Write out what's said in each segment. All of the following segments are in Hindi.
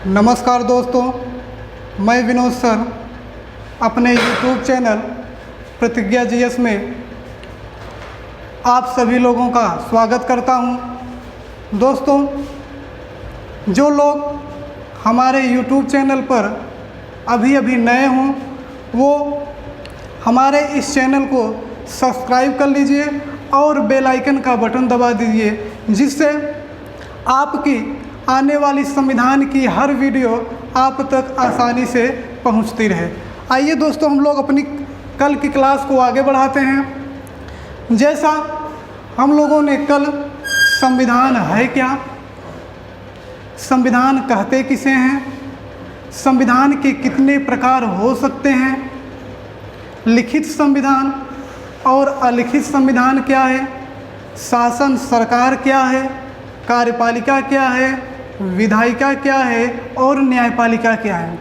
नमस्कार दोस्तों, मैं विनोद सर अपने YouTube चैनल प्रतिज्ञा जीएस में आप सभी लोगों का स्वागत करता हूं। दोस्तों, जो लोग हमारे YouTube चैनल पर अभी नए हों वो हमारे इस चैनल को सब्सक्राइब कर लीजिए और बेल आइकन का बटन दबा दीजिए, जिससे आपकी आने वाली संविधान की हर वीडियो आप तक आसानी से पहुंचती रहे। आइए दोस्तों, हम लोग अपनी कल की क्लास को आगे बढ़ाते हैं। जैसा हम लोगों ने कल संविधान है क्या, संविधान कहते किसे हैं, संविधान के कितने प्रकार हो सकते हैं, लिखित संविधान और अलिखित संविधान क्या है, शासन सरकार क्या है, कार्यपालिका क्या है, विधायिका क्या है और न्यायपालिका क्या है,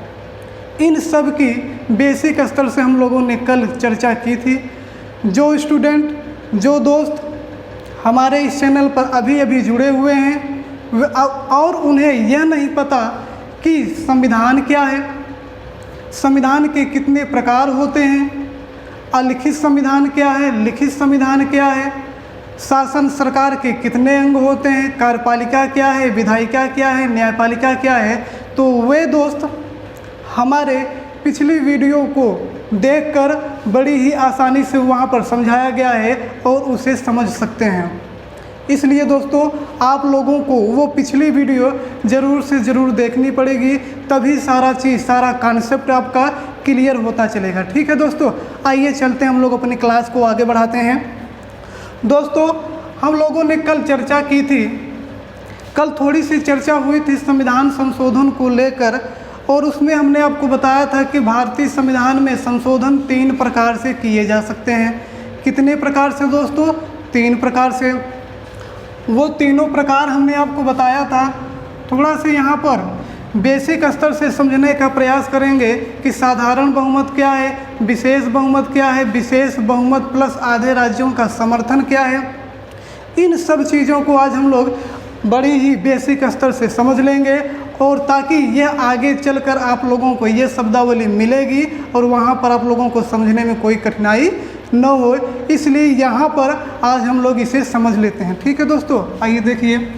इन सब की बेसिक स्तर से हम लोगों ने कल चर्चा की थी। जो स्टूडेंट, जो दोस्त हमारे इस चैनल पर अभी जुड़े हुए हैं और उन्हें यह नहीं पता कि संविधान क्या है, संविधान के कितने प्रकार होते हैं, अलिखित संविधान क्या है, लिखित संविधान क्या है, शासन सरकार के कितने अंग होते हैं, कार्यपालिका क्या है, विधायिका क्या है, न्यायपालिका क्या है, तो वे दोस्त हमारे पिछली वीडियो को देखकर बड़ी ही आसानी से वहां पर समझाया गया है और उसे समझ सकते हैं। इसलिए दोस्तों, आप लोगों को वो पिछली वीडियो ज़रूर से ज़रूर देखनी पड़ेगी, तभी सारा चीज़, सारा कॉन्सेप्ट आपका क्लियर होता चलेगा। ठीक है दोस्तों, आइए चलते हैं, हम लोग अपनी क्लास को आगे बढ़ाते हैं। दोस्तों, हम लोगों ने कल चर्चा की थी, कल थोड़ी सी चर्चा हुई थी संविधान संशोधन को लेकर, और उसमें हमने आपको बताया था कि भारतीय संविधान में संशोधन 3 प्रकार से किए जा सकते हैं। कितने प्रकार से दोस्तों? 3 प्रकार से। वो तीनों प्रकार हमने आपको बताया था। थोड़ा सा यहाँ पर बेसिक स्तर से समझने का प्रयास करेंगे कि साधारण बहुमत क्या है, विशेष बहुमत क्या है, विशेष बहुमत प्लस आधे राज्यों का समर्थन क्या है। इन सब चीज़ों को आज हम लोग बड़ी ही बेसिक स्तर से समझ लेंगे, और ताकि यह आगे चलकर आप लोगों को ये शब्दावली मिलेगी और वहाँ पर आप लोगों को समझने में कोई कठिनाई न हो, इसलिए यहाँ पर आज हम लोग इसे समझ लेते हैं। ठीक है दोस्तों, आइए देखिए।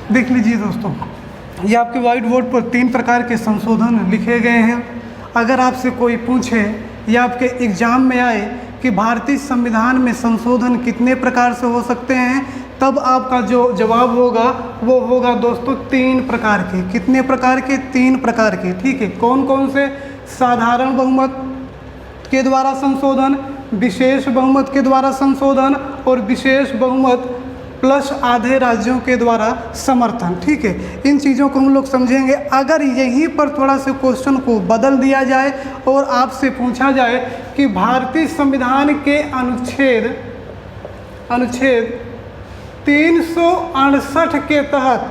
देख लीजिए दोस्तों, ये आपके व्हाइट बोर्ड पर 3 प्रकार के संशोधन लिखे गए हैं। अगर आपसे कोई पूछे या आपके एग्जाम में आए कि भारतीय संविधान में संशोधन कितने प्रकार से हो सकते हैं, तब आपका जो जवाब होगा वो होगा दोस्तों 3 प्रकार के। कितने प्रकार के? 3 प्रकार के। ठीक है, कौन कौन से? साधारण बहुमत के द्वारा संशोधन, विशेष बहुमत के द्वारा संशोधन और विशेष बहुमत प्लस आधे राज्यों के द्वारा समर्थन। ठीक है, इन चीज़ों को हम लोग समझेंगे। अगर यहीं पर थोड़ा सा क्वेश्चन को बदल दिया जाए और आपसे पूछा जाए कि भारतीय संविधान के अनुच्छेद 368 के तहत,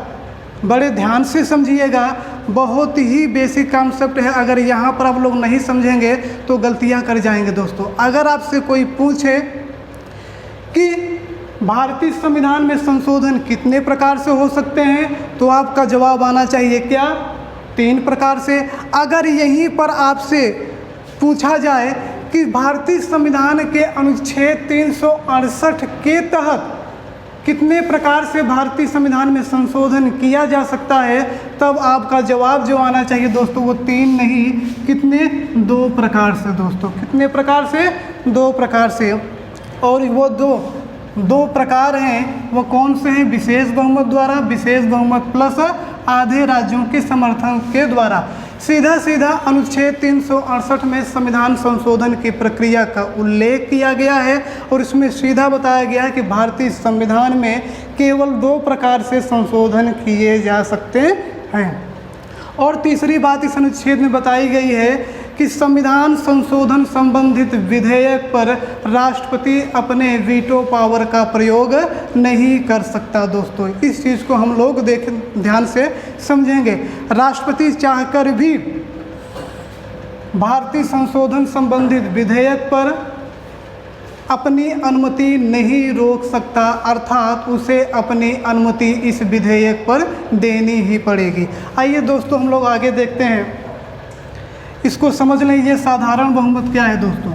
बड़े ध्यान से समझिएगा, बहुत ही बेसिक कॉन्सेप्ट है। अगर यहाँ पर आप लोग नहीं समझेंगे तो गलतियाँ कर जाएंगे दोस्तों। अगर आपसे कोई पूछे कि भारतीय संविधान में संशोधन कितने प्रकार से हो सकते हैं, तो आपका जवाब आना चाहिए क्या? 3 प्रकार से। अगर यहीं पर आपसे पूछा जाए कि भारतीय संविधान के अनुच्छेद 368 के तहत कितने प्रकार से भारतीय संविधान में संशोधन किया जा सकता है, तब आपका जवाब जो आना चाहिए दोस्तों वो 3 नहीं, कितने? 2 प्रकार से दोस्तों। कितने प्रकार से? 2 प्रकार से। और वो दो प्रकार हैं, वो कौन से हैं? विशेष बहुमत द्वारा, विशेष बहुमत प्लस आधे राज्यों के समर्थन के द्वारा। सीधा सीधा अनुच्छेद 368 में संविधान संशोधन की प्रक्रिया का उल्लेख किया गया है और इसमें सीधा बताया गया है कि भारतीय संविधान में केवल 2 प्रकार से संशोधन किए जा सकते हैं। और तीसरी बात इस अनुच्छेद में बताई गई है कि संविधान संशोधन संबंधित विधेयक पर राष्ट्रपति अपने वीटो पावर का प्रयोग नहीं कर सकता। दोस्तों इस चीज़ को हम लोग ध्यान से समझेंगे। राष्ट्रपति चाहकर भी भारतीय संशोधन संबंधित विधेयक पर अपनी अनुमति नहीं रोक सकता, अर्थात उसे अपनी अनुमति इस विधेयक पर देनी ही पड़ेगी। आइए दोस्तों हम लोग आगे देखते हैं, इसको समझ लीजिए साधारण बहुमत क्या है। दोस्तों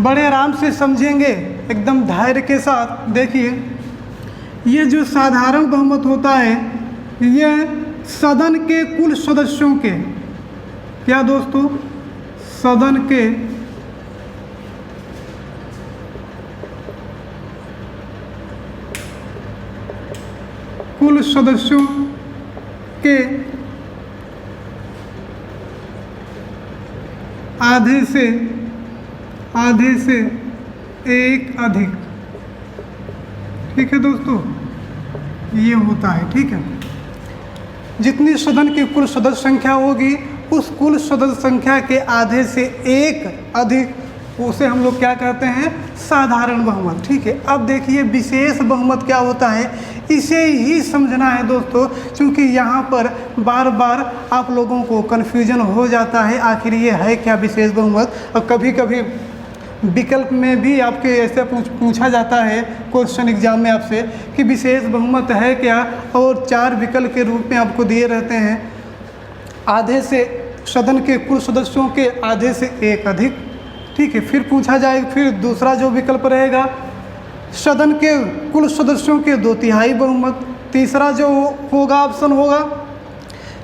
बड़े आराम से समझेंगे, एकदम धैर्य के साथ देखिए। ये जो साधारण बहुमत होता है यह सदन के कुल सदस्यों के, क्या दोस्तों, सदन के कुल सदस्यों के आधे से एक अधिक, ठीक है दोस्तों, ये होता है। ठीक है, जितनी सदन की कुल सदस्य संख्या होगी उस कुल सदस्य संख्या के आधे से एक अधिक, उसे हम लोग क्या कहते हैं, साधारण बहुमत। ठीक है, अब देखिए विशेष बहुमत क्या होता है, इसे ही समझना है दोस्तों, क्योंकि यहाँ पर बार बार आप लोगों को कन्फ्यूजन हो जाता है आखिर ये है क्या विशेष बहुमत। और कभी कभी विकल्प में भी आपके ऐसे पूछा जाता है क्वेश्चन एग्जाम में आपसे कि विशेष बहुमत है क्या, और 4 विकल्प के रूप में आपको दिए रहते हैं। आधे से सदन के कुल सदस्यों के आधे से एक अधिक, ठीक है। फिर पूछा जाए, फिर दूसरा जो विकल्प रहेगा सदन के कुल सदस्यों के 2/3 बहुमत। तीसरा जो होगा ऑप्शन होगा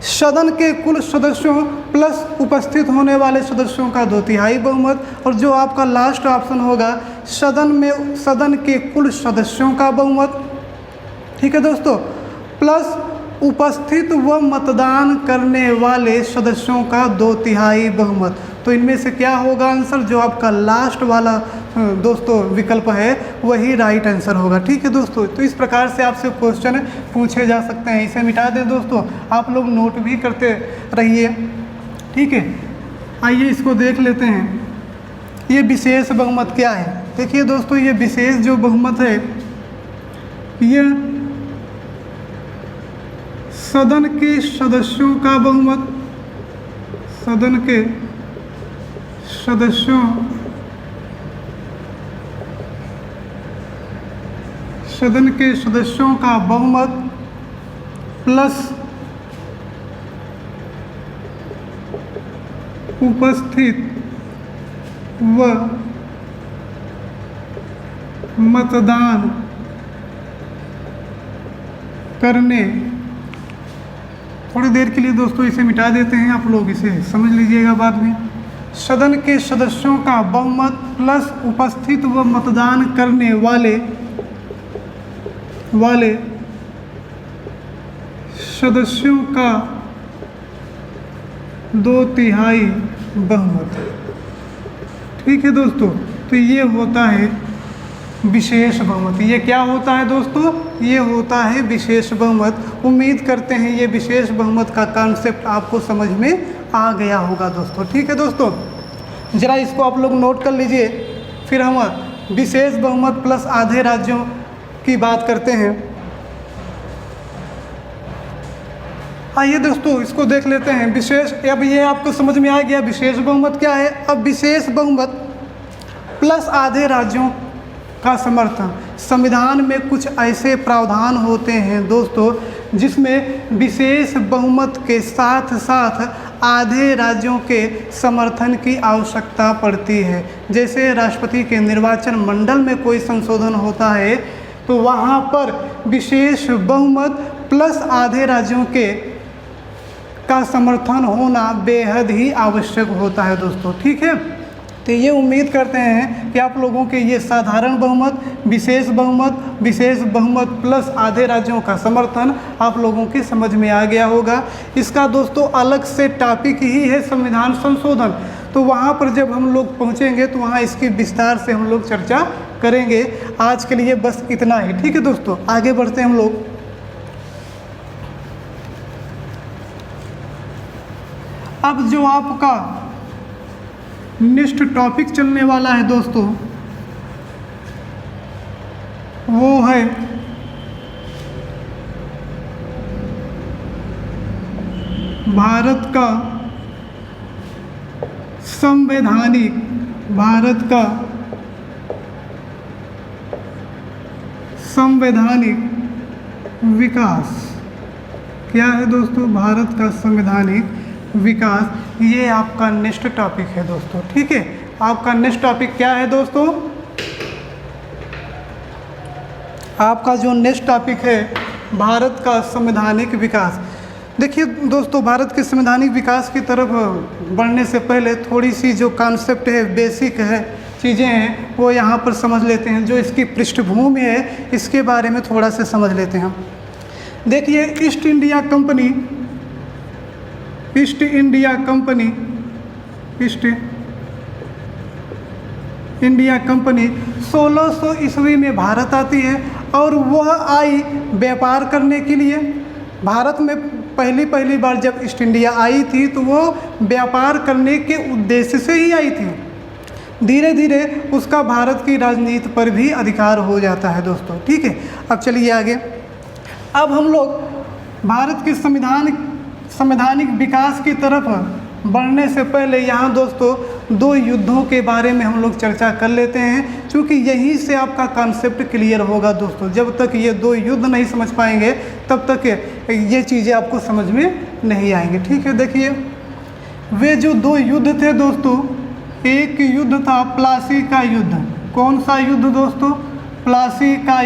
सदन के कुल सदस्यों प्लस उपस्थित होने वाले सदस्यों का 2/3 बहुमत। और जो आपका लास्ट ऑप्शन होगा सदन के कुल सदस्यों का बहुमत, ठीक है दोस्तों, प्लस उपस्थित व मतदान करने वाले सदस्यों का 2/3 बहुमत। तो इनमें से क्या होगा आंसर, जो आपका लास्ट वाला दोस्तों विकल्प है वही राइट आंसर होगा। ठीक है दोस्तों, तो इस प्रकार से आपसे क्वेश्चन पूछे जा सकते हैं। इसे मिटा दें दोस्तों, आप लोग नोट भी करते रहिए। ठीक है, आइए इसको देख लेते हैं, ये विशेष बहुमत क्या है। देखिए दोस्तों, ये विशेष जो बहुमत है ये सदन के सदस्यों का बहुमत, सदन के सदस्यों का बहुमत प्लस उपस्थित व मतदान करने, थोड़ी देर के लिए दोस्तों इसे मिटा देते हैं, आप लोग इसे समझ लीजिएगा बाद में। सदन के सदस्यों का बहुमत प्लस उपस्थित व मतदान करने वाले सदस्यों का 2/3 बहुमत। ठीक है दोस्तों, तो ये होता है विशेष बहुमत। ये क्या होता है दोस्तों, ये होता है विशेष बहुमत। उम्मीद करते हैं ये विशेष बहुमत का कॉन्सेप्ट आपको समझ में आ गया होगा दोस्तों। ठीक है दोस्तों, ज़रा इसको आप लोग नोट कर लीजिए। फिर हम विशेष बहुमत प्लस आधे राज्यों की बात करते हैं। आइए दोस्तों इसको देख लेते हैं। विशेष, अब ये आपको समझ में आ गया विशेष बहुमत क्या है। अब विशेष बहुमत प्लस आधे राज्यों का समर्थन। संविधान में कुछ ऐसे प्रावधान होते हैं दोस्तों जिसमें विशेष बहुमत के साथ साथ आधे राज्यों के समर्थन की आवश्यकता पड़ती है। जैसे राष्ट्रपति के निर्वाचन मंडल में कोई संशोधन होता है तो वहाँ पर विशेष बहुमत प्लस आधे राज्यों का समर्थन होना बेहद ही आवश्यक होता है दोस्तों। ठीक है, तो ये उम्मीद करते हैं कि आप लोगों के ये साधारण बहुमत, विशेष बहुमत प्लस आधे राज्यों का समर्थन आप लोगों की समझ में आ गया होगा। इसका दोस्तों अलग से टॉपिक ही है संविधान संशोधन, तो वहाँ पर जब हम लोग पहुँचेंगे तो वहाँ इसकी विस्तार से हम लोग चर्चा करेंगे। आज के लिए बस इतना ही, ठीक है दोस्तों। आगे बढ़ते हैं हम लोग। अब जो आपका नेक्स्ट टॉपिक चलने वाला है दोस्तों, वो है भारत का संवैधानिक विकास। क्या है दोस्तों? भारत का संवैधानिक विकास। ये आपका नेक्स्ट टॉपिक है दोस्तों, ठीक है। आपका नेक्स्ट टॉपिक क्या है दोस्तों? आपका जो नेक्स्ट टॉपिक है भारत का संवैधानिक विकास। देखिए दोस्तों, भारत के संवैधानिक विकास की तरफ बढ़ने से पहले थोड़ी सी जो कॉन्सेप्ट है, बेसिक है, चीज़ें हैं, वो यहाँ पर समझ लेते हैं। जो इसकी पृष्ठभूमि है इसके बारे में थोड़ा सा समझ लेते हैं। देखिए, ईस्ट इंडिया कंपनी 1600 ईस्वी में भारत आती है और वह आई व्यापार करने के लिए। भारत में पहली बार जब ईस्ट इंडिया आई थी तो वो व्यापार करने के उद्देश्य से ही आई थी। धीरे धीरे उसका भारत की राजनीति पर भी अधिकार हो जाता है दोस्तों, ठीक है। अब चलिए आगे। अब हम लोग भारत के संवैधानिक विकास की तरफ बढ़ने से पहले यहाँ दोस्तों 2 युद्धों के बारे में हम लोग चर्चा कर लेते हैं, क्योंकि यहीं से आपका कॉन्सेप्ट क्लियर होगा दोस्तों। जब तक ये 2 युद्ध नहीं समझ पाएंगे तब तक ये चीज़ें आपको समझ में नहीं आएंगी, ठीक है। देखिए, वे जो 2 युद्ध थे दोस्तों, एक युद्ध था प्लासी का युद्ध। कौन सा युद्ध दोस्तों? प्लासी का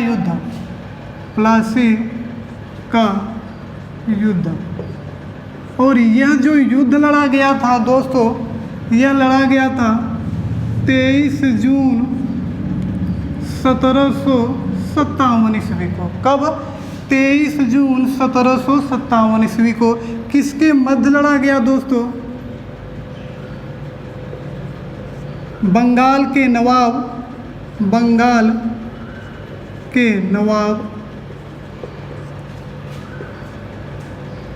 युद्ध। और यह जो युद्ध लड़ा गया था दोस्तों, यह लड़ा गया था 23 जून 1757 ईस्वी को। कब? 23 जून 1757 ईस्वी को। किसके मध्य लड़ा गया दोस्तों? बंगाल के नवाब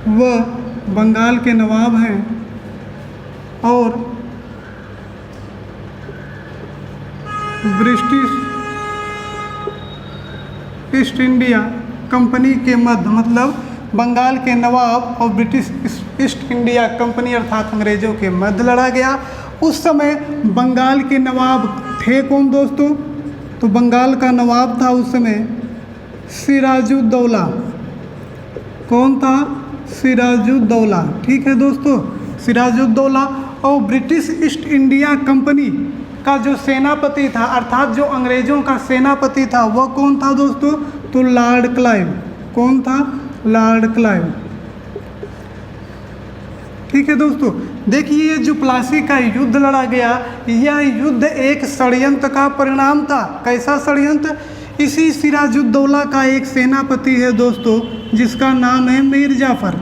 वह बंगाल के नवाब हैं और ब्रिटिश ईस्ट इंडिया कंपनी के मध्य, मतलब बंगाल के नवाब और ब्रिटिश ईस्ट इंडिया कंपनी अर्थात अंग्रेज़ों के मध्य लड़ा गया। उस समय बंगाल के नवाब थे कौन दोस्तों? तो बंगाल का नवाब था उस समय सिराजुद्दौला। कौन था? सिराजुद्दौला, ठीक है दोस्तों, सिराजुद्दौला। और ब्रिटिश ईस्ट इंडिया कंपनी का जो सेनापति था, अर्थात जो अंग्रेज़ों का सेनापति था, वह कौन था दोस्तों? तो लॉर्ड क्लाइव। कौन था? लॉर्ड क्लाइव, ठीक है दोस्तों। देखिए, जो प्लासी का युद्ध लड़ा गया, यह युद्ध एक षड्यंत्र का परिणाम था। कैसा षड्यंत्र? इसी सिराजुद्दौला का एक सेनापति है दोस्तों, जिसका नाम है मीर जाफ़र।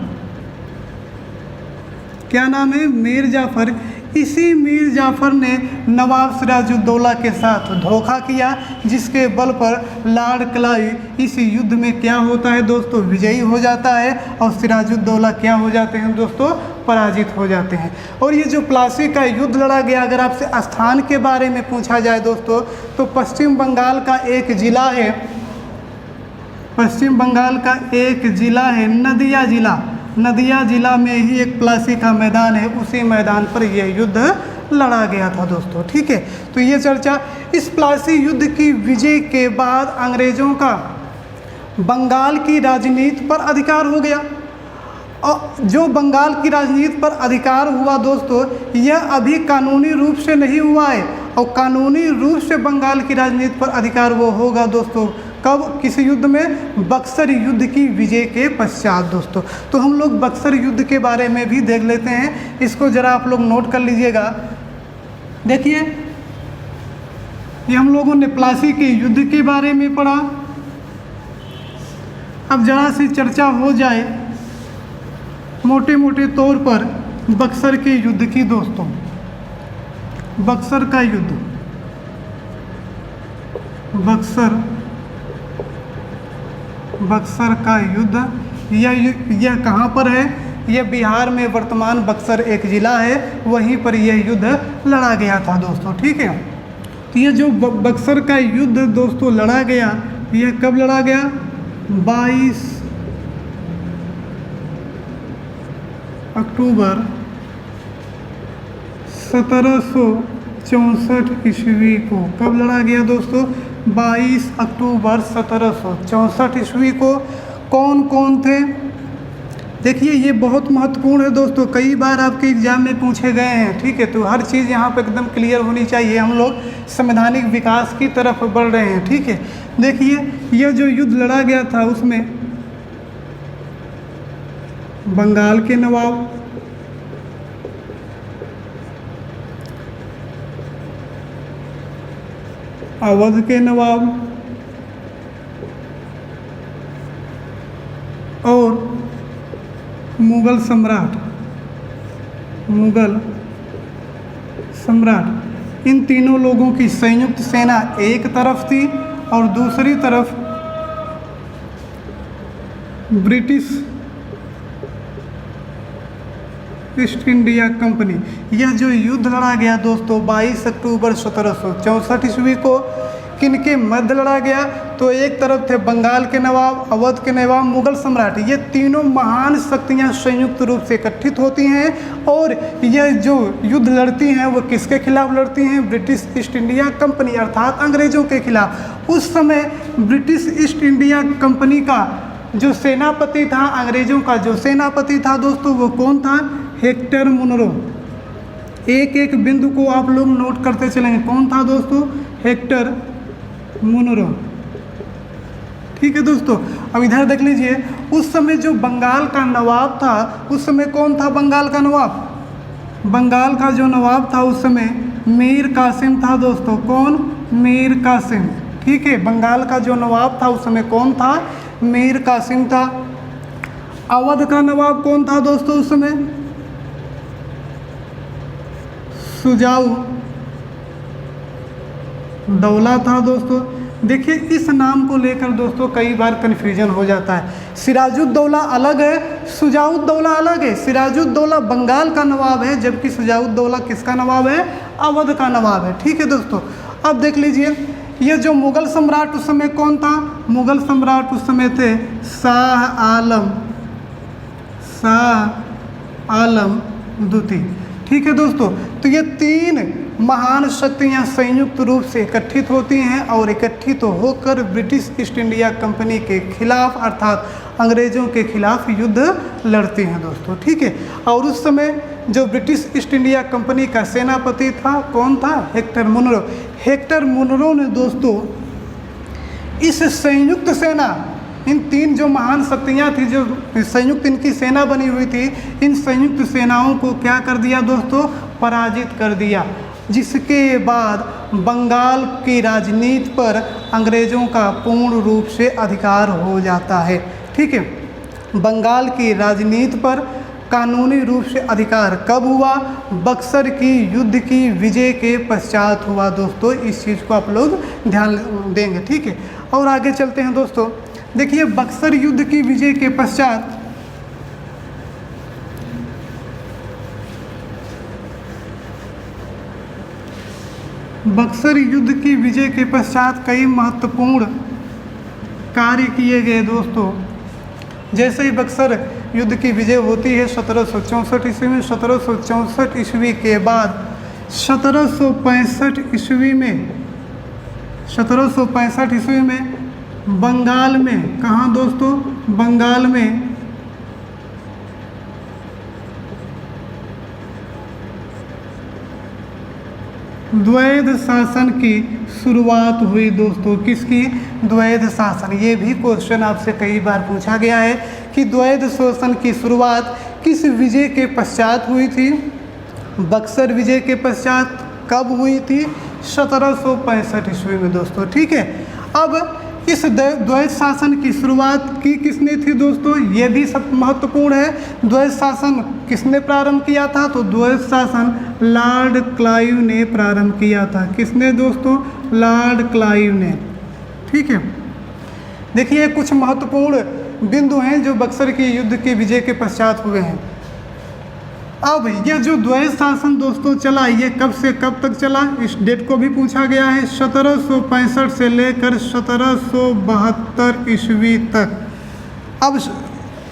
क्या नाम है? मीर जाफ़र। इसी मीर जाफ़र ने नवाब सिराजुद्दौला के साथ धोखा किया, जिसके बल पर लॉर्ड क्लाइव इस युद्ध में क्या होता है दोस्तों? विजयी हो जाता है और सिराजुद्दौला क्या हो जाते हैं दोस्तों? पराजित हो जाते हैं। और ये जो प्लासी का युद्ध लड़ा गया, अगर आपसे स्थान के बारे में पूछा जाए दोस्तों, तो पश्चिम बंगाल का एक ज़िला है, नदिया ज़िला में ही एक प्लासी का मैदान है। उसी मैदान पर यह युद्ध लड़ा गया था दोस्तों, ठीक है। तो ये चर्चा, इस प्लासी युद्ध की विजय के बाद अंग्रेज़ों का बंगाल की राजनीति पर अधिकार हो गया। और जो बंगाल की राजनीति पर अधिकार हुआ दोस्तों, यह अभी कानूनी रूप से नहीं हुआ है। और कानूनी रूप से बंगाल की राजनीति पर अधिकार वो होगा दोस्तों कब? किस युद्ध में? बक्सर युद्ध की विजय के पश्चात दोस्तों। तो हम लोग बक्सर युद्ध के बारे में भी देख लेते हैं, इसको ज़रा आप लोग नोट कर लीजिएगा। देखिए, ये हम लोगों ने प्लासी के युद्ध के बारे में पढ़ा। अब जरा सी चर्चा हो जाए मोटे मोटे तौर पर बक्सर के युद्ध की दोस्तों। बक्सर का युद्ध, बक्सर का युद्ध यह कहाँ पर है? यह बिहार में वर्तमान बक्सर एक ज़िला है, वहीं पर यह युद्ध लड़ा गया था दोस्तों। ठीक है, तो ये जो बक्सर का युद्ध दोस्तों लड़ा गया, यह कब लड़ा गया? 22 अक्टूबर 1764 ईस्वी को। कब लड़ा गया दोस्तों? 22 अक्टूबर 1764 ईस्वी को। कौन कौन थे? देखिए ये बहुत महत्वपूर्ण है दोस्तों, कई बार आपके एग्जाम में पूछे गए हैं। ठीक है, तो हर चीज़ यहाँ पर एकदम क्लियर होनी चाहिए। हम लोग संवैधानिक विकास की तरफ बढ़ रहे हैं। ठीक है, देखिए यह जो युद्ध लड़ा गया था उसमें बंगाल के नवाब, अवध के नवाब और मुगल सम्राट, इन तीनों लोगों की संयुक्त सेना एक तरफ थी और दूसरी तरफ ब्रिटिश ईस्ट इंडिया कंपनी। यह जो युद्ध लड़ा गया दोस्तों 22 अक्टूबर 1764 ईस्वी को किनके मध्य लड़ा गया? तो एक तरफ थे बंगाल के नवाब, अवध के नवाब, मुगल सम्राट। ये तीनों महान शक्तियां संयुक्त रूप से इकट्ठित होती हैं और यह जो युद्ध लड़ती हैं वो किसके खिलाफ लड़ती हैं? ब्रिटिश ईस्ट इंडिया कंपनी अर्थात अंग्रेजों के खिलाफ। उस समय ब्रिटिश ईस्ट इंडिया कंपनी का जो सेनापति था, अंग्रेजों का जो सेनापति था दोस्तों, वो कौन था? Hector Munro. एक एक बिंदु को आप लोग नोट करते चलेंगे। कौन था दोस्तों? Hector Munro. ठीक है दोस्तों, अब इधर देख लीजिए, उस समय जो बंगाल का नवाब था, उस समय कौन था बंगाल का नवाब? बंगाल का जो नवाब था उस समय मीर कासिम था दोस्तों। कौन? मीर कासिम। ठीक है, बंगाल का जो नवाब था उस समय कौन था? मीर कासिम था। अवध का नवाब कौन था दोस्तों उस समय? सुजाऊ दौला था दोस्तों। देखिए इस नाम को लेकर दोस्तों कई बार कन्फ्यूजन हो जाता है। सिराजुद्दौला अलग है, सुजाउद्दौला अलग है। सिराजुद्दौला बंगाल का नवाब है, जबकि सुजाउद्दौला किसका नवाब है? अवध का नवाब है। ठीक है दोस्तों, अब देख लीजिए ये जो मुगल सम्राट उस समय कौन था? मुगल सम्राट उस समय थे शाह आलम द्वितीय। ठीक है दोस्तों, तो ये तीन महान शक्तियाँ संयुक्त रूप से इकट्ठित होती हैं और इकट्ठित होकर ब्रिटिश ईस्ट इंडिया कंपनी के खिलाफ अर्थात अंग्रेज़ों के खिलाफ युद्ध लड़ती हैं दोस्तों। ठीक है, और उस समय जो ब्रिटिश ईस्ट इंडिया कंपनी का सेनापति था कौन था? Hector Munro. हेक्टर मुनरो ने दोस्तों इस संयुक्त सेना, इन तीन जो महान शक्तियाँ थी, जो संयुक्त इनकी सेना बनी हुई थी, इन संयुक्त सेनाओं को क्या कर दिया दोस्तों? पराजित कर दिया। जिसके बाद बंगाल की राजनीति पर अंग्रेज़ों का पूर्ण रूप से अधिकार हो जाता है। ठीक है, बंगाल की राजनीति पर कानूनी रूप से अधिकार कब हुआ? बक्सर की युद्ध की विजय के पश्चात हुआ दोस्तों। इस चीज़ को आप लोग ध्यान देंगे। ठीक है, और आगे चलते हैं दोस्तों। देखिए बक्सर युद्ध की विजय के पश्चात कई महत्वपूर्ण कार्य किए गए दोस्तों। जैसे ही बक्सर युद्ध की विजय होती है 1764 ईस्वी में, 1764 ईस्वी के बाद 1765 ईस्वी में बंगाल में, कहाँ दोस्तों? बंगाल में द्वैध शासन की शुरुआत हुई दोस्तों। किसकी? द्वैध शासन। ये भी क्वेश्चन आपसे कई बार पूछा गया है कि द्वैध शासन की शुरुआत किस विजय के पश्चात हुई थी? बक्सर विजय के पश्चात कब हुई थी? 1765 ईस्वी में दोस्तों। ठीक है, अब इस द्वैत शासन की शुरुआत की किसने थी दोस्तों, ये भी सब महत्वपूर्ण है। द्वैत शासन किसने प्रारंभ किया था, तो द्वैत शासन लॉर्ड क्लाइव ने प्रारंभ किया था। किसने दोस्तों, लॉर्ड क्लाइव ने। ठीक है, देखिए कुछ महत्वपूर्ण बिंदु हैं जो बक्सर के युद्ध के विजय के पश्चात हुए हैं। अब ये जो द्वैत शासन दोस्तों चला, ये कब से कब तक चला, इस डेट को भी पूछा गया है। 1765 से लेकर 1772 ईस्वी तक। अब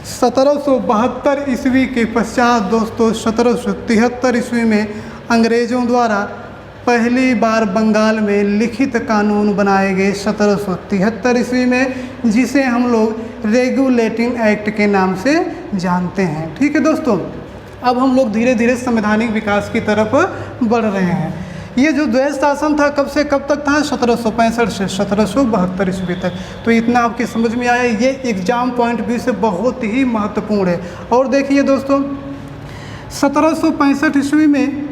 1772 ईस्वी के पश्चात दोस्तों 1773 ईस्वी में अंग्रेज़ों द्वारा पहली बार बंगाल में लिखित कानून बनाए गए 1773 ईस्वी में, जिसे हम लोग रेगुलेटिंग एक्ट के नाम से जानते हैं। ठीक है दोस्तों, अब हम लोग धीरे धीरे संवैधानिक विकास की तरफ बढ़ रहे हैं। ये जो द्वैत शासन था कब से कब तक था, 1765 से 1772 ईस्वी तक। तो इतना आपके समझ में आया, ये एग्जाम पॉइंट व्यू से बहुत ही महत्वपूर्ण है। और देखिए दोस्तों 1765 ईस्वी में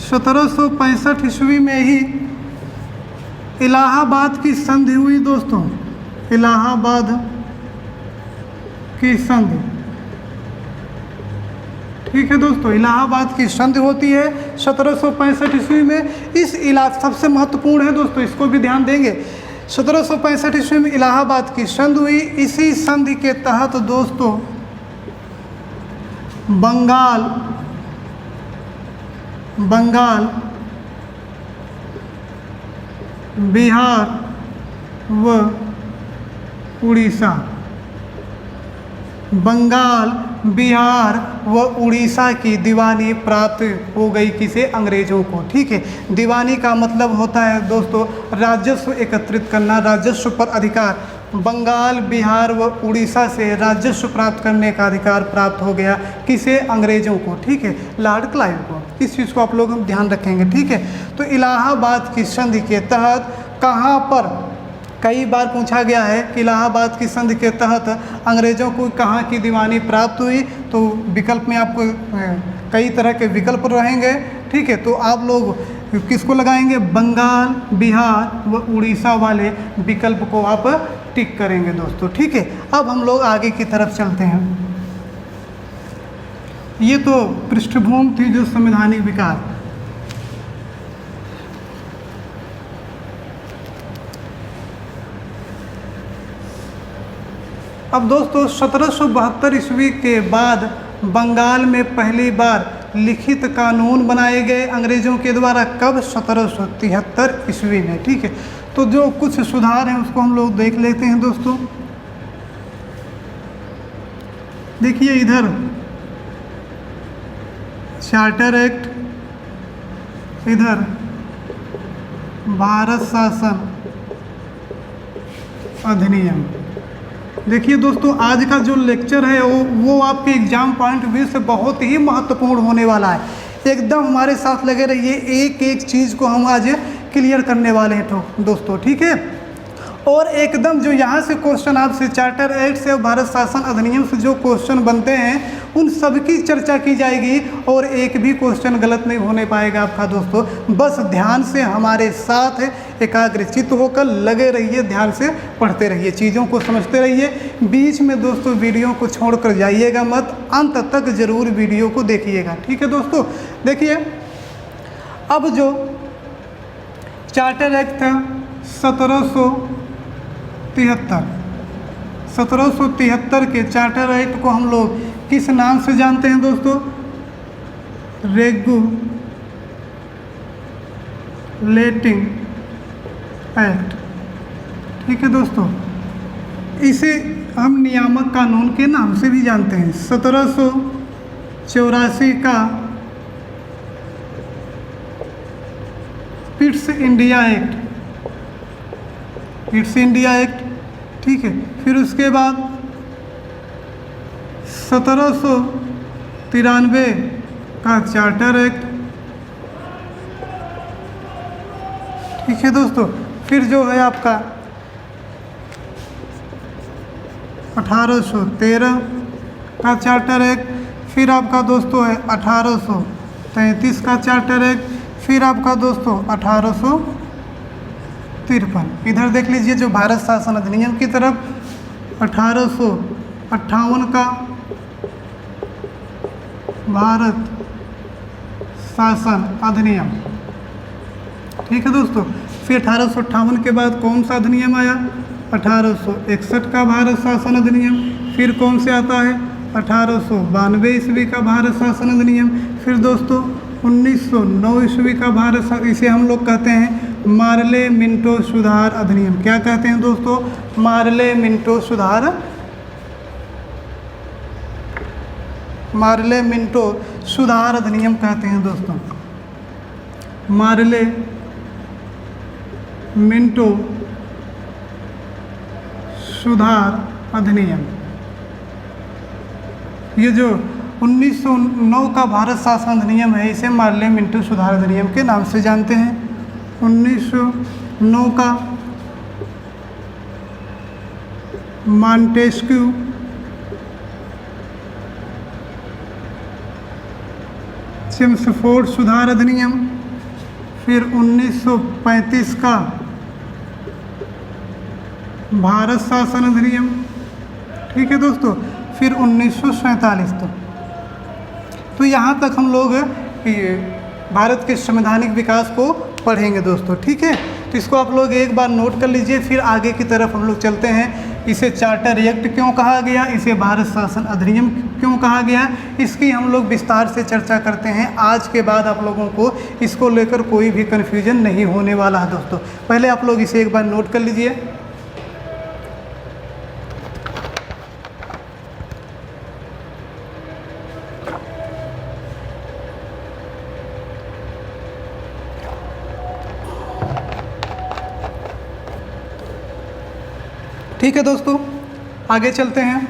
1765 ईस्वी में ही इलाहाबाद की संधि हुई दोस्तों। इलाहाबाद की संधि, ठीक है दोस्तों, इलाहाबाद की संधि होती है 1765 ईस्वी में। इस सबसे महत्वपूर्ण है दोस्तों, इसको भी ध्यान देंगे। 1765 ईस्वी में इलाहाबाद की संधि हुई। इसी संधि के तहत दोस्तों बंगाल बिहार व उड़ीसा, बंगाल बिहार व उड़ीसा की दीवानी प्राप्त हो गई किसे, अंग्रेज़ों को। ठीक है, दीवानी का मतलब होता है दोस्तों राजस्व एकत्रित करना, राजस्व पर अधिकार। बंगाल बिहार व उड़ीसा से राजस्व प्राप्त करने का अधिकार प्राप्त हो गया किसे, अंग्रेज़ों को। ठीक है, लॉर्ड क्लाइव को। इस चीज़ को आप लोग ध्यान रखेंगे। ठीक है, तो इलाहाबाद की संधि के तहत कहाँ पर, कई बार पूछा गया है कि इलाहाबाद की संधि के तहत अंग्रेज़ों को कहाँ की दीवानी प्राप्त हुई, तो विकल्प में आपको कई तरह के विकल्प रहेंगे। ठीक है, तो आप लोग किसको लगाएंगे, बंगाल बिहार व उड़ीसा वाले विकल्प को आप टिक करेंगे दोस्तों। ठीक है, अब हम लोग आगे की तरफ चलते हैं। ये तो पृष्ठभूमि थी जो संवैधानिक विकास। अब दोस्तों 1772 ईस्वी के बाद बंगाल में पहली बार लिखित कानून बनाए गए अंग्रेज़ों के द्वारा। कब, 1773 ईस्वी में। ठीक है, तो जो कुछ सुधार हैं उसको हम लोग देख लेते हैं दोस्तों। देखिए इधर चार्टर एक्ट, इधर भारत शासन अधिनियम। देखिए दोस्तों आज का जो लेक्चर है वो आपके एग्जाम पॉइंट व्यू से बहुत ही महत्वपूर्ण होने वाला है। एकदम हमारे साथ लगे रहिए, एक एक चीज़ को हम आज क्लियर करने वाले हैं तो दोस्तों। ठीक है, और एकदम जो यहाँ से क्वेश्चन आपसे चार्टर एक्ट से और भारत शासन अधिनियम से जो क्वेश्चन बनते हैं उन सब की चर्चा की जाएगी और एक भी क्वेश्चन गलत नहीं होने पाएगा आपका दोस्तों। बस ध्यान से हमारे साथ एकाग्रचित्त होकर लगे रहिए, ध्यान से पढ़ते रहिए, चीज़ों को समझते रहिए। बीच में दोस्तों वीडियो को छोड़कर जाइएगा मत, अंत तक ज़रूर वीडियो को देखिएगा। ठीक है दोस्तों, देखिए अब जो चार्टर एक्ट था 1773 के चार्टर एक्ट को हम लोग किस नाम से जानते हैं दोस्तों, रेगुलेटिंग एक्ट। ठीक है दोस्तों, इसे हम नियामक कानून के नाम से भी जानते हैं। 1784 का Pitt's India act, Pitt's India act. ठीक है, फिर उसके बाद 1793 का चार्टर एक्ट। ठीक है दोस्तों, फिर जो है आपका 1813 का चार्टर एक्ट। फिर आपका दोस्तों है 1800 1933 का चार्टर एक्ट। फिर आपका दोस्तों 1853। इधर देख लीजिए जो भारत शासन अधिनियम की तरफ 1858 का भारत शासन अधिनियम। ठीक है दोस्तों। फिर 1858 के बाद कौन सा अधिनियम आया? 1861 का भारत शासन अधिनियम। फिर कौन से आता है? 1892 ईस्वी का भारत शासन अधिनियम। फिर दोस्तों 1909 ईस्वी का इसे हम लोग कहते हैं मार्ले मिंटो सुधार अधिनियम। क्या कहते हैं दोस्तों? मार्ले मिंटो सुधार अधिनियम कहते हैं दोस्तों। मार्ले मिंटो सुधार अधिनियम। ये जो 1909 का भारत शासन अधिनियम है इसे मार्ले मिंटो सुधार अधिनियम के नाम से जानते हैं। 1909 का मॉन्टेस्क्यू चेम्सफोर्ड सुधार अधिनियम। फिर 1935 का भारत शासन अधिनियम। ठीक है दोस्तों। फिर 1947 तो यहाँ तक हम लोग भारत के संवैधानिक विकास को पढ़ेंगे दोस्तों। ठीक है, तो इसको आप लोग एक बार नोट कर लीजिए। फिर आगे की तरफ हम लोग चलते हैं। इसे चार्टर एक्ट क्यों कहा गया, इसे भारत शासन अधिनियम क्यों कहा गया, इसकी हम लोग विस्तार से चर्चा करते हैं। आज के बाद आप लोगों को इसको लेकर कोई भी कन्फ्यूजन नहीं होने वाला है दोस्तों। पहले आप लोग इसे एक बार नोट कर लीजिए। ठीक है दोस्तों, आगे चलते हैं।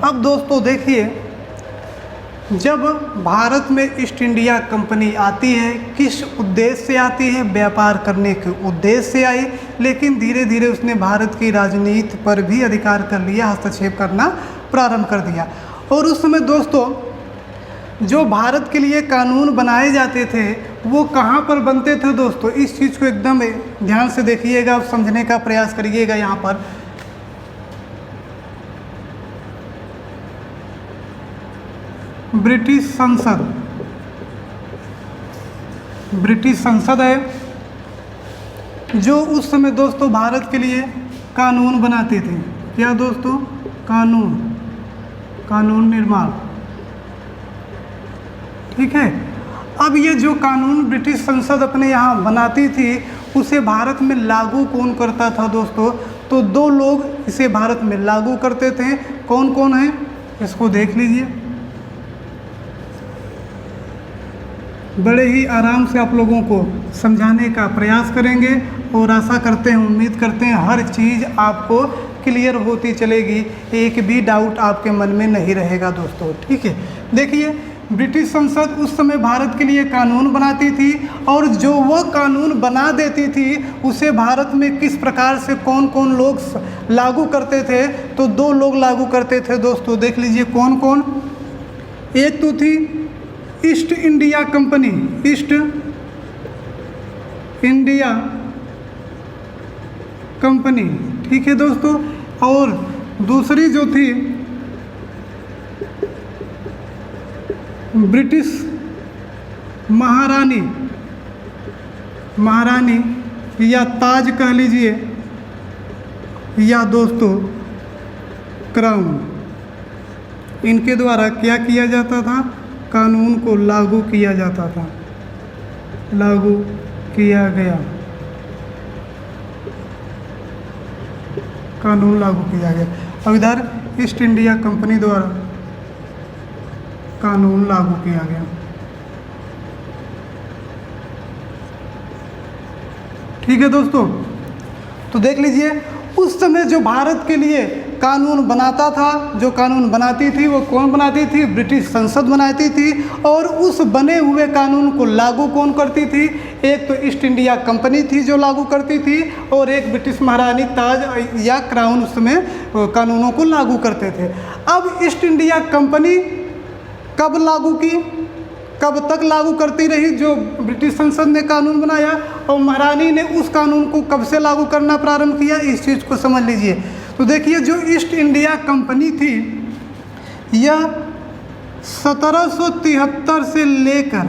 अब दोस्तों देखिए, जब भारत में ईस्ट इंडिया कंपनी आती है किस उद्देश्य से आती है? व्यापार करने के उद्देश्य से आई, लेकिन धीरे धीरे उसने भारत की राजनीति पर भी अधिकार कर लिया, हस्तक्षेप करना प्रारंभ कर दिया। और उस समय दोस्तों जो भारत के लिए कानून बनाए जाते थे वो कहाँ पर बनते थे दोस्तों? इस चीज़ को एकदम ध्यान से देखिएगा, समझने का प्रयास करिएगा। यहाँ पर ब्रिटिश संसद है जो उस समय दोस्तों भारत के लिए कानून बनाते थे। क्या दोस्तों? कानून निर्माण। ठीक है। अब ये जो कानून ब्रिटिश संसद अपने यहाँ बनाती थी उसे भारत में लागू कौन करता था दोस्तों? तो दो लोग इसे भारत में लागू करते थे। कौन कौन है इसको देख लीजिए। बड़े ही आराम से आप लोगों को समझाने का प्रयास करेंगे और आशा करते हैं, उम्मीद करते हैं हर चीज़ आपको क्लियर होती चलेगी, एक भी डाउट आपके मन में नहीं रहेगा दोस्तों। ठीक है। देखिए, ब्रिटिश संसद उस समय भारत के लिए कानून बनाती थी और जो वह कानून बना देती थी उसे भारत में किस प्रकार से कौन कौन लोग लागू करते थे? तो दो लोग लागू करते थे दोस्तों। देख लीजिए कौन कौन। एक तो थी east India company, east India company. ठीक है दोस्तों। और दूसरी जो थी ब्रिटिश महारानी या ताज कह लीजिए, या दोस्तों क्राउन। इनके द्वारा क्या किया जाता था? कानून को लागू किया जाता था, लागू किया गया, कानून लागू किया गया। अब इधर ईस्ट इंडिया कंपनी द्वारा कानून लागू किया गया। ठीक है दोस्तों। तो देख लीजिए उस समय जो भारत के लिए कानून बनाता था, जो कानून बनाती थी वो कौन बनाती थी? ब्रिटिश संसद बनाती थी। और उस बने हुए कानून को लागू कौन करती थी? एक तो ईस्ट इंडिया कंपनी थी जो लागू करती थी, और एक ब्रिटिश महारानी ताज या क्राउन उसमें कानूनों को लागू करते थे। अब ईस्ट इंडिया कंपनी कब लागू की, कब तक लागू करती रही? जो ब्रिटिश संसद ने कानून बनाया, और महारानी ने उस कानून को कब से लागू करना प्रारंभ किया, इस चीज़ को समझ लीजिए। तो देखिए, जो ईस्ट इंडिया कंपनी थी यह 1773 से लेकर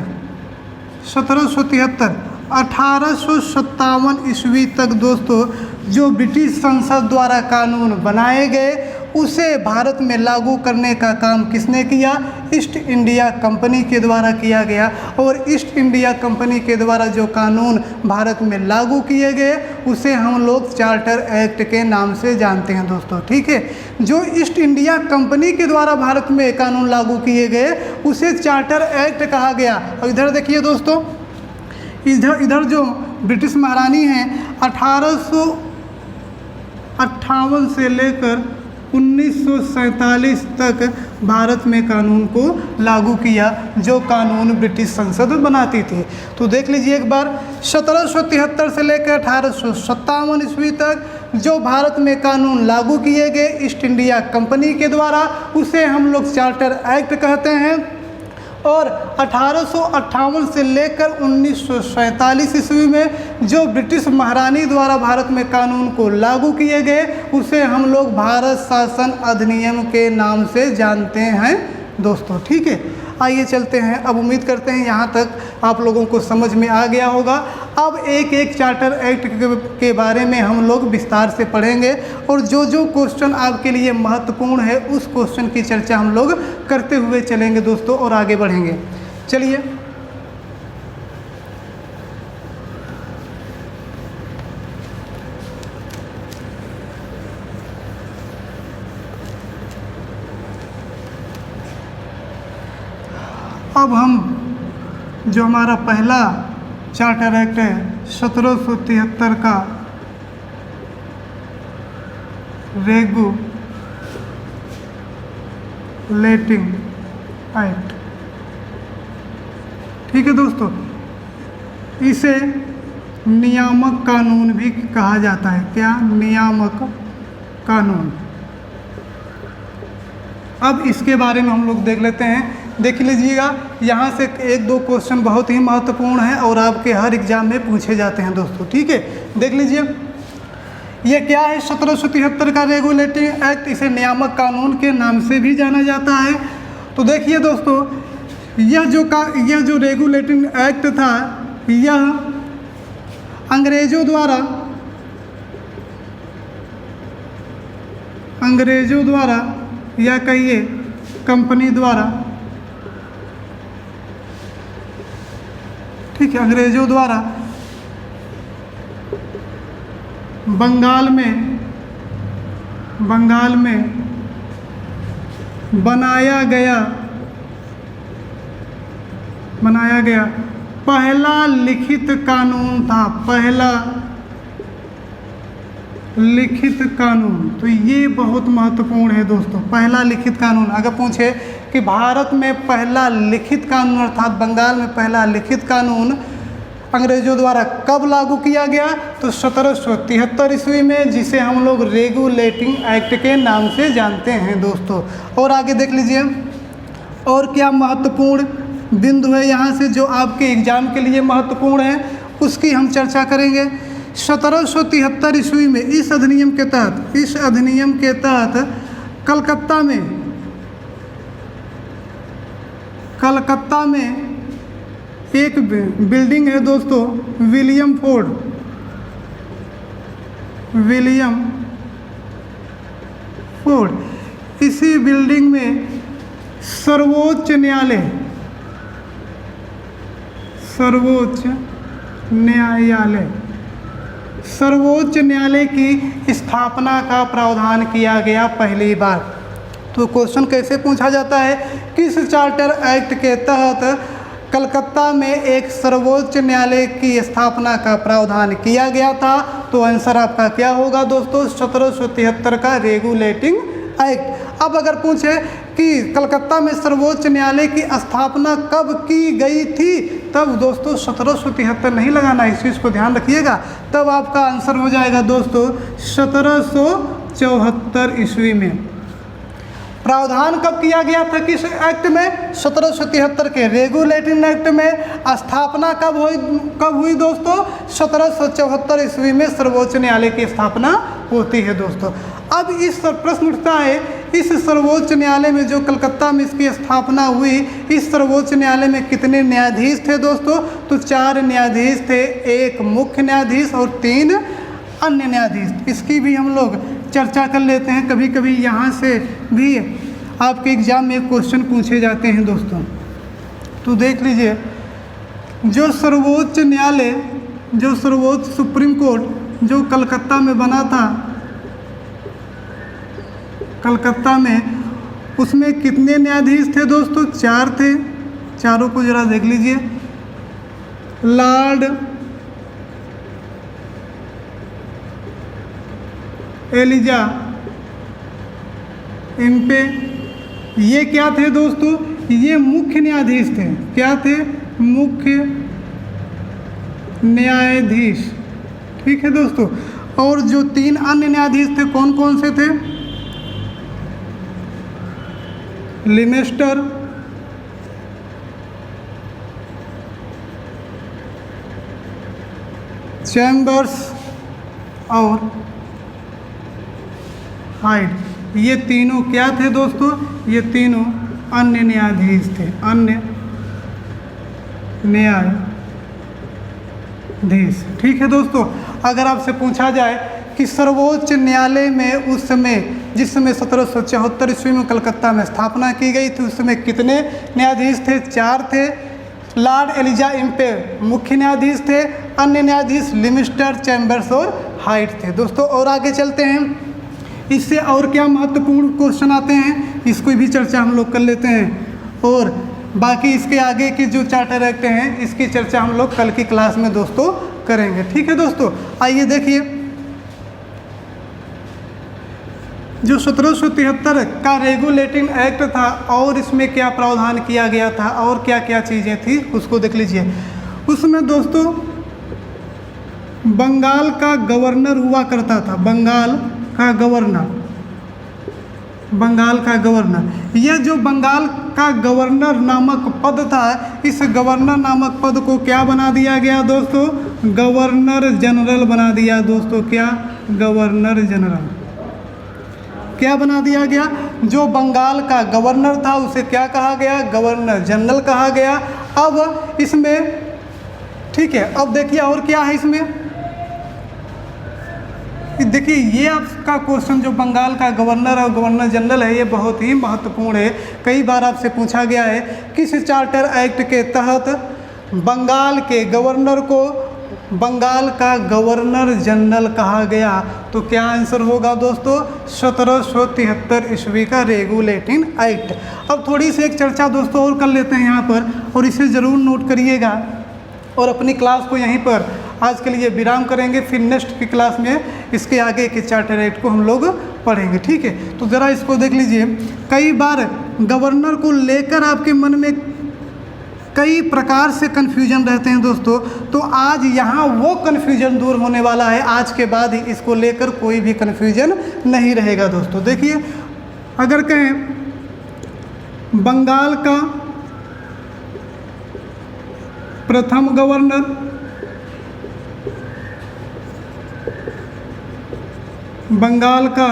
1773 1857 ईस्वी तक दोस्तों जो ब्रिटिश संसद द्वारा कानून बनाए गए उसे भारत में लागू करने का काम किसने किया? ईस्ट इंडिया कंपनी के द्वारा किया गया। और ईस्ट इंडिया कंपनी के द्वारा जो कानून भारत में लागू किए गए उसे हम लोग चार्टर एक्ट के नाम से जानते हैं दोस्तों, ठीक है। जो ईस्ट इंडिया कंपनी के द्वारा भारत में कानून लागू किए गए उसे चार्टर एक्ट कहा गया। और इधर देखिए दोस्तों, इधर जो ब्रिटिश महारानी हैं 1858 से लेकर 1947 तक भारत में कानून को लागू किया, जो कानून ब्रिटिश संसद बनाती थी। तो देख लीजिए एक बार, 1773 से लेकर 1857 ईस्वी तक जो भारत में कानून लागू किए गए ईस्ट इंडिया कंपनी के द्वारा उसे हम लोग चार्टर एक्ट कहते हैं। और 1858 से लेकर 1947 ईस्वी में जो ब्रिटिश महारानी द्वारा भारत में कानून को लागू किए गए उसे हम लोग भारत शासन अधिनियम के नाम से जानते हैं दोस्तों, ठीक है। आइए चलते हैं, अब उम्मीद करते हैं यहाँ तक आप लोगों को समझ में आ गया होगा। अब एक एक चार्टर एक्ट के बारे में हम लोग विस्तार से पढ़ेंगे, और जो जो क्वेश्चन आपके लिए महत्वपूर्ण है उस क्वेश्चन की चर्चा हम लोग करते हुए चलेंगे दोस्तों, और आगे बढ़ेंगे। चलिए, अब हम जो हमारा पहला चार्टर एक्ट है 1773 का रेगुलेटिंग एक्ट, ठीक है दोस्तों, इसे नियामक कानून भी कहा जाता है। क्या? नियामक कानून। अब इसके बारे में हम लोग देख लेते हैं। देख लीजिएगा, यहाँ से एक दो क्वेश्चन बहुत ही महत्वपूर्ण हैं और आपके हर एग्जाम में पूछे जाते हैं दोस्तों, ठीक है। देख लीजिए, ये क्या है? 1773 का रेगुलेटिंग एक्ट, इसे नियामक कानून के नाम से भी जाना जाता है। तो देखिए दोस्तों, यह जो रेगुलेटिंग एक्ट था यह अंग्रेज़ों द्वारा या कहिए कंपनी द्वारा, ठीक है, अंग्रेज़ों द्वारा बंगाल में बनाया गया पहला लिखित कानून था। पहला लिखित कानून, तो ये बहुत महत्वपूर्ण है दोस्तों। पहला लिखित कानून, अगर पूछे कि भारत में पहला लिखित कानून अर्थात बंगाल में पहला लिखित कानून अंग्रेज़ों द्वारा कब लागू किया गया, तो 1773 ईस्वी में, जिसे हम लोग रेगुलेटिंग एक्ट के नाम से जानते हैं दोस्तों। और आगे देख लीजिए, और क्या महत्वपूर्ण बिंदु है यहाँ से जो आपके एग्ज़ाम के लिए महत्वपूर्ण है उसकी हम चर्चा करेंगे। 1773 ईस्वी में इस अधिनियम के तहत कलकत्ता में एक बिल्डिंग है दोस्तों, विलियम फोर्ड। इसी बिल्डिंग में सर्वोच्च न्यायालय की स्थापना का प्रावधान किया गया पहली बार। तो क्वेश्चन कैसे पूछा जाता है, किस चार्टर एक्ट के तहत कलकत्ता में एक सर्वोच्च न्यायालय की स्थापना का प्रावधान किया गया था? तो आंसर आपका क्या होगा दोस्तों? 1773 का रेगुलेटिंग एक्ट। अब अगर पूछे कि कलकत्ता में सर्वोच्च न्यायालय की स्थापना कब की गई थी, तब दोस्तों 1773 नहीं लगाना, इस चीज़ को ध्यान रखिएगा। तब आपका आंसर हो जाएगा दोस्तों 1774 ईस्वी में। प्रावधान कब किया गया था किस एक्ट में? 1773 के रेगुलेटिंग एक्ट में। स्थापना कब हुई दोस्तों? 1774 ईस्वी में सर्वोच्च न्यायालय की स्थापना होती है दोस्तों। अब इस प्रश्न उठता है, इस सर्वोच्च न्यायालय में जो कलकत्ता में इसकी स्थापना हुई, इस सर्वोच्च न्यायालय में कितने न्यायाधीश थे दोस्तों? तो 4 न्यायाधीश थे, 1 मुख्य न्यायाधीश और 3 अन्य न्यायाधीश। इसकी भी हम लोग चर्चा कर लेते हैं। कभी कभी यहाँ से भी आपके एग्जाम में क्वेश्चन पूछे जाते हैं दोस्तों। तो देख लीजिए, जो सर्वोच्च न्यायालय, जो सर्वोच्च सुप्रीम कोर्ट जो कलकत्ता में बना था, कलकत्ता में, उसमें कितने न्यायाधीश थे दोस्तों? 4 थे। चारों को जरा देख लीजिए। लॉर्ड एलिजा इम्पे, ये क्या थे दोस्तों? ये मुख्य न्यायाधीश थे। क्या थे? मुख्य न्यायाधीश। ठीक है दोस्तों। और जो 3 अन्य न्यायाधीश थे, कौन कौन से थे? लिमेस्टर, चैम्बर्स और हाइड। ये तीनों क्या थे दोस्तों? ये तीनों अन्य न्यायाधीश थे, अन्य न्यायाधीश। ठीक है दोस्तों। अगर आपसे पूछा जाए कि सर्वोच्च न्यायालय में उस समय, जिस समय 1774 ईस्वी में कलकत्ता में स्थापना की गई थी, उस समय कितने न्यायाधीश थे? 4 थे। लॉर्ड एलिजा इम्पे मुख्य न्यायाधीश थे, अन्य न्यायाधीश लिमिस्टर, चैम्बर्स और हाइड थे दोस्तों। और आगे चलते हैं, इससे और क्या महत्वपूर्ण क्वेश्चन आते हैं, इसको भी चर्चा हम लोग कर लेते हैं। और बाकी इसके आगे के जो चार्टर एक्ट हैं, इसकी चर्चा हम लोग कल की क्लास में दोस्तों करेंगे। ठीक है दोस्तों। आइए देखिए, जो 1773 का रेगुलेटिंग एक्ट था, और इसमें क्या प्रावधान किया गया था और क्या क्या चीज़ें थी, उसको देख लीजिए। उसमें दोस्तों बंगाल का गवर्नर हुआ करता था, बंगाल का गवर्नर, बंगाल का गवर्नर। यह जो बंगाल का गवर्नर नामक पद था, इस गवर्नर नामक पद को क्या बना दिया गया दोस्तों? गवर्नर जनरल बना दिया दोस्तों। क्या? Governor general. क्या बना दिया गया? जो बंगाल का गवर्नर था उसे क्या कहा गया? गवर्नर जनरल कहा गया। अब इसमें, ठीक है, अब देखिए और क्या है इसमें। देखिए, ये आपका क्वेश्चन जो बंगाल का गवर्नर और गवर्नर जनरल है, ये बहुत ही महत्वपूर्ण है। कई बार आपसे पूछा गया है, किस चार्टर एक्ट के तहत बंगाल के गवर्नर को बंगाल का गवर्नर जनरल कहा गया? तो क्या आंसर होगा दोस्तों? 1773 ईस्वी का रेगुलेटिंग एक्ट। अब थोड़ी सी एक चर्चा दोस्तों और कर लेते हैं यहाँ पर, और इसे ज़रूर नोट करिएगा। और अपनी क्लास को यहीं पर आज के लिए विराम करेंगे। फिर नेक्स्ट की क्लास में इसके आगे के चार्टर एक्ट को हम लोग पढ़ेंगे। ठीक है, तो ज़रा इसको देख लीजिए। कई बार गवर्नर को लेकर आपके मन में कई प्रकार से कन्फ्यूजन रहते हैं दोस्तों, तो आज यहाँ वो कन्फ्यूजन दूर होने वाला है। आज के बाद ही इसको लेकर कोई भी कन्फ्यूजन नहीं रहेगा दोस्तों। देखिए, अगर कहें बंगाल का प्रथम गवर्नर, बंगाल का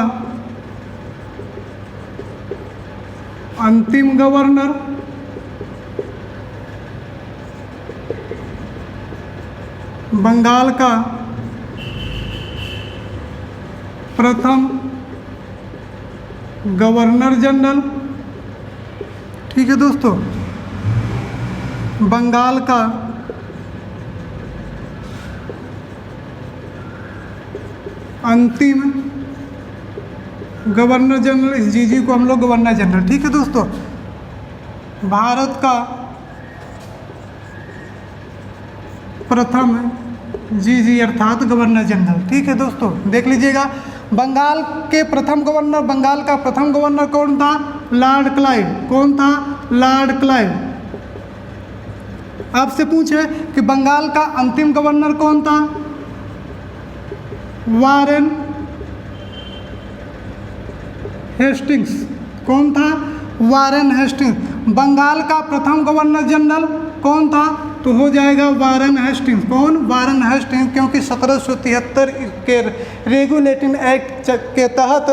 अंतिम गवर्नर, बंगाल का प्रथम गवर्नर जनरल, ठीक है दोस्तों, बंगाल का अंतिम गवर्नर जनरल, इस जीजी को हम लोग गवर्नर जनरल, ठीक है दोस्तों, भारत का प्रथम जी अर्थात गवर्नर जनरल। ठीक है दोस्तों, देख लीजिएगा बंगाल के प्रथम गवर्नर, बंगाल का प्रथम गवर्नर कौन था? Lord Clive. कौन था? Lord Clive. आपसे पूछे कि बंगाल का अंतिम गवर्नर कौन था? Warren Hastings. कौन था? Warren Hastings. बंगाल का प्रथम गवर्नर जनरल कौन था? तो हो जाएगा वारेन हेस्टिंग्स। कौन? वारेन हेस्टिंग्स, क्योंकि 1773 के रेगुलेटिंग एक्ट के तहत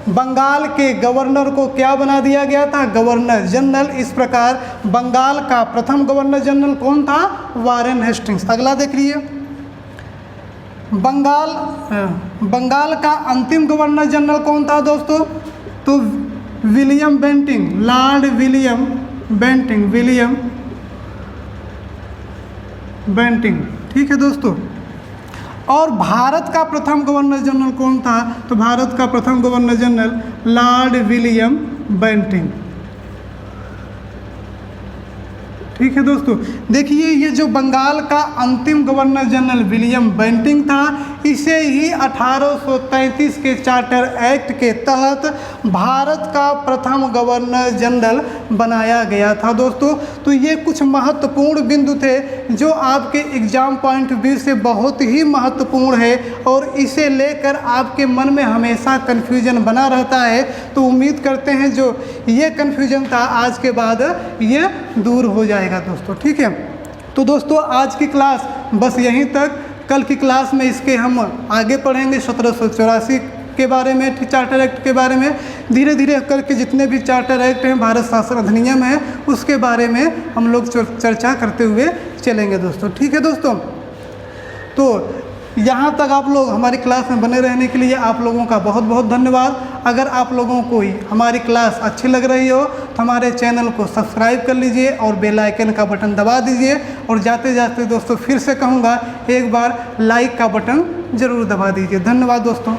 बंगाल के गवर्नर को क्या बना दिया गया था? Governor general. इस प्रकार बंगाल का प्रथम गवर्नर जनरल कौन था? Warren Hastings. अगला देख लीजिए, बंगाल का अंतिम गवर्नर जनरल कौन था दोस्तों? तो William Bentinck, Lord William Bentinck, William Bentinck. ठीक है दोस्तों। और भारत का प्रथम गवर्नर जनरल कौन था? तो भारत का प्रथम governor general Lord William Bentinck. ठीक है दोस्तों, देखिए ये जो बंगाल का अंतिम गवर्नर जनरल विलियम बेंटिंग था, इसे ही 1833 के चार्टर एक्ट के तहत भारत का प्रथम गवर्नर जनरल बनाया गया था दोस्तों। तो ये कुछ महत्वपूर्ण बिंदु थे जो आपके एग्जाम पॉइंट ऑफ व्यू से बहुत ही महत्वपूर्ण है और इसे लेकर आपके मन में हमेशा कन्फ्यूजन बना रहता है। तो उम्मीद करते हैं जो ये कन्फ्यूजन था आज के बाद ये दूर हो जाएगा दोस्तों। ठीक है, तो दोस्तों आज की क्लास बस यहीं तक। कल की क्लास में इसके हम आगे पढ़ेंगे 1784 के बारे में, चार्टर एक्ट के बारे में। धीरे धीरे करके जितने भी चार्टर एक्ट हैं, भारत शासन अधिनियम है, उसके बारे में हम लोग चर्चा करते हुए चलेंगे दोस्तों। ठीक है दोस्तों, तो यहाँ तक आप लोग हमारी क्लास में बने रहने के लिए आप लोगों का बहुत बहुत धन्यवाद। अगर आप लोगों को हमारी क्लास अच्छी लग रही हो तो हमारे चैनल को सब्सक्राइब कर लीजिए और बेल आइकन का बटन दबा दीजिए। और जाते जाते दोस्तों फिर से कहूँगा, एक बार लाइक का बटन ज़रूर दबा दीजिए। धन्यवाद दोस्तों।